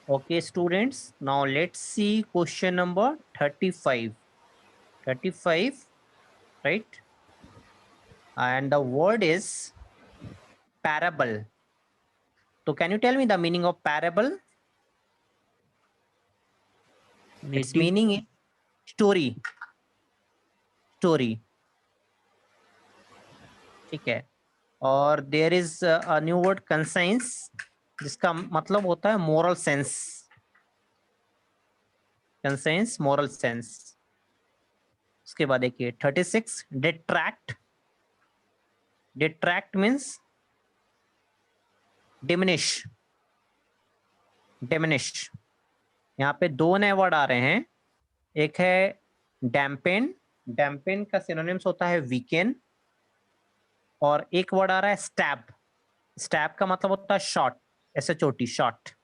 Okay, students, now let's see question number 35. 35, right? And the word is parable. So can you tell me the meaning of parable? Its Native. meaning is story. Story. ठीक है. और there is a new word conscience, जिसका मतलब होता है moral sense. Conscience, moral sense. उसके बाद देखिए 36 detract. Detract means diminish. Diminish. यहाँ पे दो नए वर्ड आ रहे हैं. एक है dampen. Dampen का सिनोनिम्स होता है weaken. और एक वर्ड आ रहा है stab. Stab का मतलब होता है short. ऐसे चोटी, short.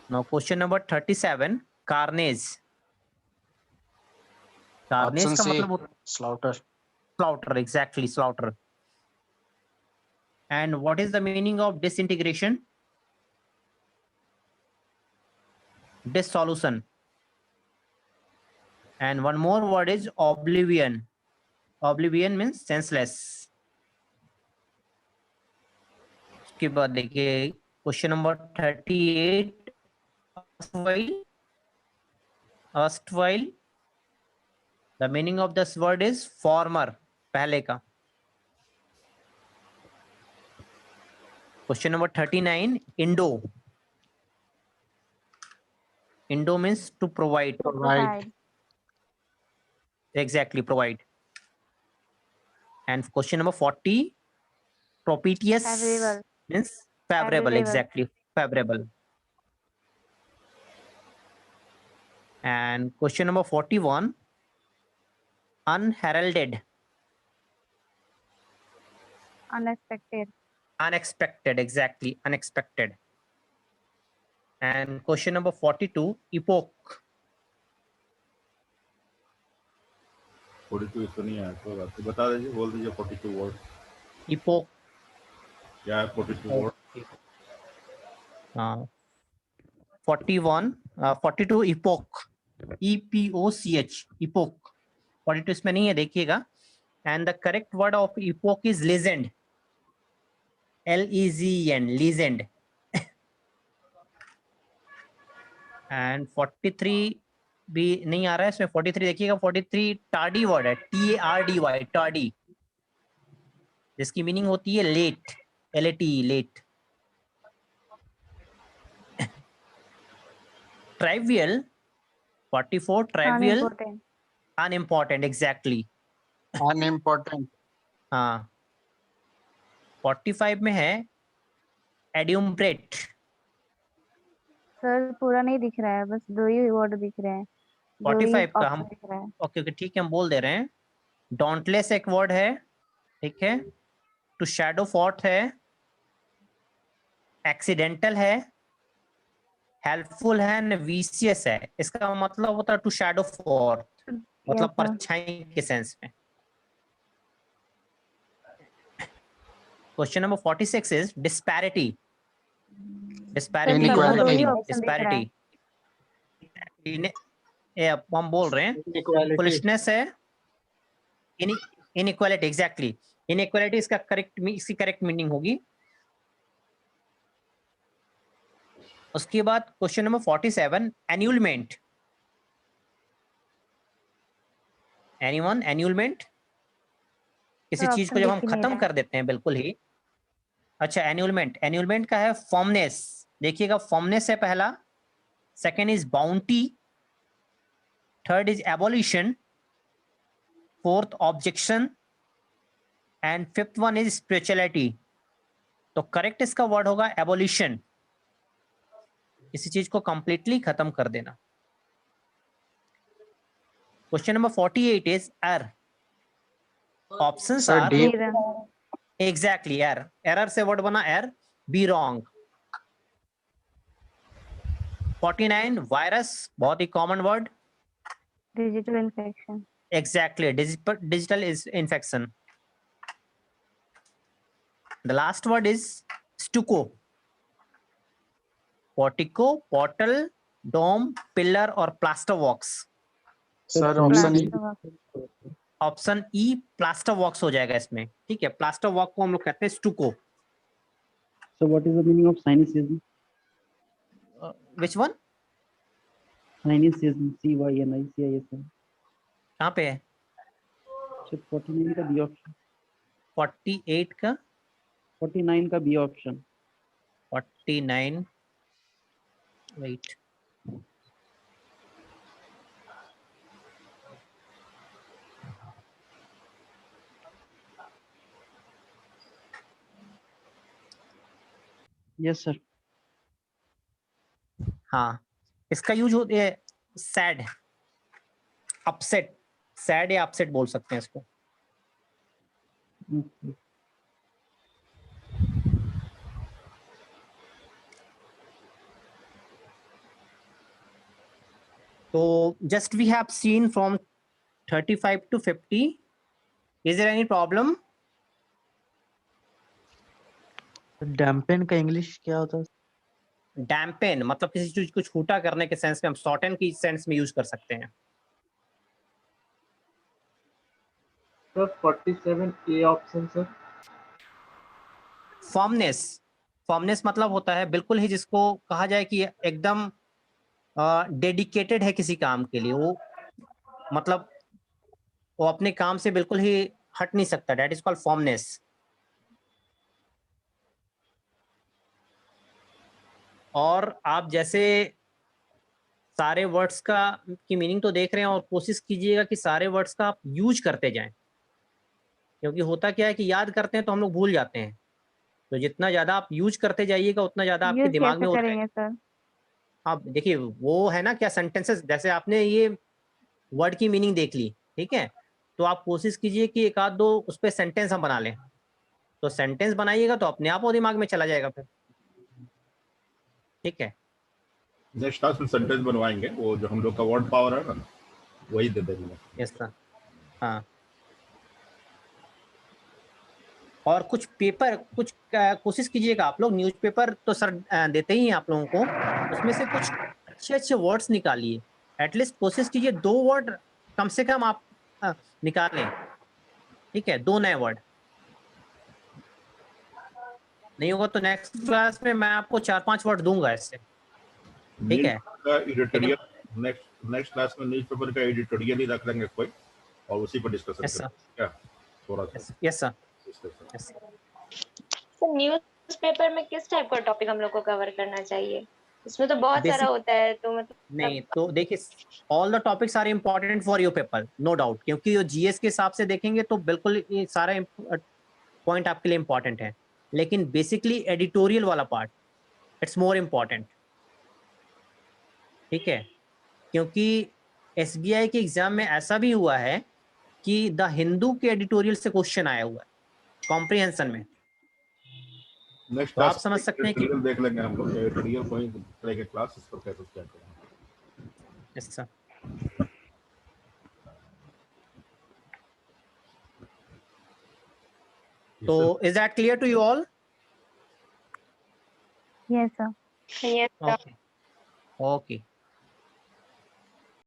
Now question number 37, carnage. Carnage Option का C, मतलब slaughter. slaughter, exactly, slaughter. And what is the meaning of disintegration? Dissolution. And one more word is oblivion. Oblivion means senseless. उसके बाद देखिए question number 38, erstwhile. The meaning of this word is former, पहले का. Question number 39, Indo. Indo means to provide. Provide. Exactly, provide. And question number 40, propitious Favorable. means favorable, exactly, favorable. And question number 41, unheralded. Unexpected. Unexpected, exactly, unexpected. And question number 42, epoch. 42 इसको नहीं आया तो आपको बता दीजिए, बोल दीजिए 42 word. Epoch. क्या है 42 वर्ड? 41, 42 epoch. EPOCH, epoch. 42 इसमें नहीं है, देखिएगा. And the correct word of epoch is legend. LEGN, legend. And 43 भी नहीं आ रहा है इसमें. 43 देखिएगा, 43 टार्डी वर्ड है, TARDY, टार्डी, जिसकी मीनिंग होती है late, LATE, late. Trivial, 44 trivial, Unimportant. Unimportant, exactly. Unimportant. हाँ. 45 में है एड्यूम्ब्रेट. सर पूरा नहीं दिख रहा है, बस दो ही वर्ड दिख रहे हैं. 45 का हम ऑप्शन दिख रहा है. ओके ओके ठीक है, हम बोल दे रहे हैं. डोंटलेस एक वर्ड है, ठीक है. टू शैडो फॉर्थ है, एक्सीडेंटल है, हेल्पफुल है, विशियस है. इसका मतलब होता है टू शैडो फॉर्थ, मतलब Yes, sir. परछाई के सेंस में. Question number 46 is disparity. Disparity sir, you know the दो ही मीनिंग, ऑप्शन दिख रहा है. डिस्पैरिटी. ये हम बोल रहे हैं Inequality. फुलिशनेस है, इनइक्वालिटी, एग्जैक्टली. इनइक्वालिटी इसका इसकी करेक्ट मीनिंग होगी. उसके बाद क्वेश्चन नंबर 47, एन्यूलमेंट. एनीवन, एन्यूलमेंट किसी सर, चीज को ऑप्शन जब दिख हम ही नहीं खत्म रहा है. कर देते हैं बिल्कुल ही. अच्छा, एन्यूलमेंट. एन्यूलमेंट का है फॉर्मनेस. देखिएगा, फॉर्मनेस है पहला. Second is bounty. Third is abolition. Fourth objection. And fifth one is spirituality. तो करेक्ट इसका वर्ड होगा एबोलिशन, किसी चीज को कंप्लीटली खत्म कर देना. Question number 48 is err. Options Sir, are D. Exactly err. Error से वर्ड बना एर, बी रॉन्ग. 49 वायरस, बहुत ही common word. Digital infection. Exactly, digital is infection. The last word is stucco. Portico, portal, dome, pillar और plaster works. Sir option E. Plaster work. Option E plaster works हो जाएगा इसमें, ठीक है। Plaster walk को हम लोग कहते हैं stucco. So what is the meaning of cynicism? Which one? Cynicism, CYNICISM. कहाँ पे है? So 49 का B option. 48 का 49 का B option. 49 wait, Yes sir. हाँ इसका यूज होता है सैड, अपसेट, सैड या अपसेट बोल सकते हैं इसको। Okay. तो just we have seen from 35 to 50. Is there any problem? डैम्पेन का इंग्लिश क्या होता है? डैम्पेन मतलब किसी चीज को छोटा करने के सेंस में, हम शॉर्टन की सेंस में यूज कर सकते हैं। Sir 47 A option sir. फॉर्मनेस, फॉर्मनेस मतलब होता है बिल्कुल ही जिसको कहा जाए कि एकदम डेडिकेटेड है किसी काम के लिए, वो मतलब वो अपने काम से बिल्कुल ही हट नहीं सकता, दैट इज कॉल्ड फॉर्मनेस। और आप जैसे सारे वर्ड्स का की मीनिंग तो देख रहे हैं और कोशिश कीजिएगा कि सारे वर्ड्स का आप यूज करते जाएं, क्योंकि होता क्या है कि याद करते हैं तो हम लोग भूल जाते हैं, तो जितना ज्यादा आप यूज करते जाइएगा उतना ज्यादा आपके यूज दिमाग में कैसे होता है। करेंगे सर? आप देखिए वो है ना क्या सेंटेंसेस, जैसे आपने ये वर्ड की मीनिंग देख ली, ठीक है, तो आप कोशिश कीजिए कि एक आध दो उस पर सेंटेंस हम बना लें, तो सेंटेंस बनाइएगा तो अपने आप वो दिमाग में चला जाएगा फिर, ठीक है। नेक्स्ट क्लास में सेंटेंस बनवाएंगे, वो जो हम लोग का वर्ड पावर है ना वही दे देंगे। यस सर, हाँ। और कुछ पेपर, कुछ कोशिश कीजिएगा आप लोग, न्यूज़पेपर तो सर देते ही हैं आप लोगों को, उसमें से कुछ अच्छे अच्छे वर्ड्स निकालिए, एटलीस्ट कोशिश कीजिए 2 वर्ड कम से कम आप निकालें, ठीक है, 2 नए वर्ड। नहीं होगा तो नेक्स्ट क्लास में मैं आपको 4-5 वर्ड दूंगा इससे, ठीक है। एडिटोरियल नेक्स्ट क्लास में न्यूज़पेपर का एडिटोरियल ही रख लेंगे कोई, और उसी पर डिस्कशन Yes, sir. करेंगे क्या, थोड़ा सा यस सर, discussion। यस। तो न्यूज़पेपर में किस टाइप का टॉपिक हम लोग को कवर करना चाहिए? इसमें तो बहुत सारा Basic- होता है, तो मतलब नहीं तो देखिए all the topics are important for your paper, no doubt, क्योंकि जो जीएस के हिसाब से देखेंगे तो बिल्कुल ये सारा पॉइंट आपके लिए इम्पोर्टेंट है, लेकिन बेसिकली एडिटोरियल वाला पार्ट इट्स मोर इम्पोर्टेंट, ठीक है, क्योंकि एसबीआई के एग्जाम में ऐसा भी हुआ है कि द हिंदू के एडिटोरियल से क्वेश्चन आया हुआ है कॉम्प्रिहेंशन में, नेक्स्ट तो आप क्लास समझ सकते हैं कि देख लेंगे हम लोग, एडिटोरियल को ही करेंगे क्लास, इस पर कैसे क्या करेंगे। Yes sir. तो is that clear to you all? Yes sir. ये ओके,